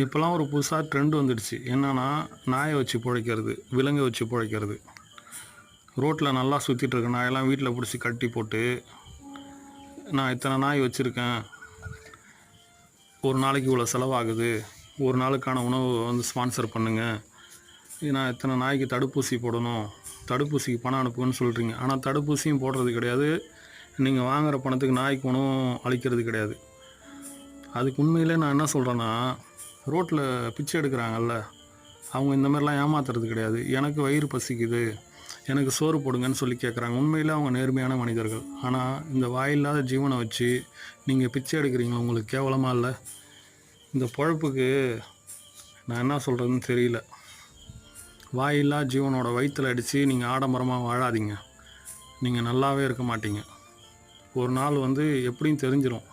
இப்போலாம் ஒரு புதுசாக ட்ரெண்ட் வந்துடுச்சு. என்னன்னா, நாயை வச்சு பிழைக்கிறது, விலங்கை வச்சு பிழைக்கிறது. ரோட்டில் நல்லா சுற்றிட்டு இருக்க நாயெல்லாம் வீட்டில் பிடிச்சி கட்டி போட்டு, நான் இத்தனை நாய் வச்சுருக்கேன், ஒரு நாளைக்கு இவ்வளோ செலவாகுது, ஒரு நாளுக்கான உணவு வந்து ஸ்பான்சர் பண்ணுங்கள், நான் இத்தனை நாய்க்கு தடுப்பூசி போடணும், தடுப்பூசிக்கு பணம் அனுப்புன்னு சொல்கிறீங்க. ஆனால் தடுப்பூசியும் போடுறது கிடையாது, நீங்கள் வாங்குகிற பணத்துக்கு நாய்க்கு உணவும் அளிக்கிறது கிடையாது. அதுக்கு உண்மையிலே நான் என்ன சொல்கிறேன்னா, ரோட்டில் பிச்சை எடுக்கிறாங்கல்ல, அவங்க இந்த மாதிரிலாம் ஏமாத்துறது கிடையாது. எனக்கு வயிறு பசிக்குது, எனக்கு சோறு போடுங்கன்னு சொல்லி கேட்குறாங்க. உண்மையில் அவங்க நேர்மையான மனிதர்கள். ஆனால் இந்த வாயில்லாத ஜீவனை வச்சு நீங்கள் பிச்சை எடுக்கிறீங்க, உங்களுக்கு கேவலமாக இல்லை? இந்த பொழப்புக்கு நான் என்ன சொல்கிறதுன்னு தெரியல. வாயில்லா ஜீவனோட வயிற்றில் அடித்து நீங்கள் ஆடம்பரமாக வாழாதீங்க, நீங்கள் நல்லாவே இருக்க மாட்டீங்க. ஒரு நாள் வந்து எப்படியும் தெரிஞ்சிடும்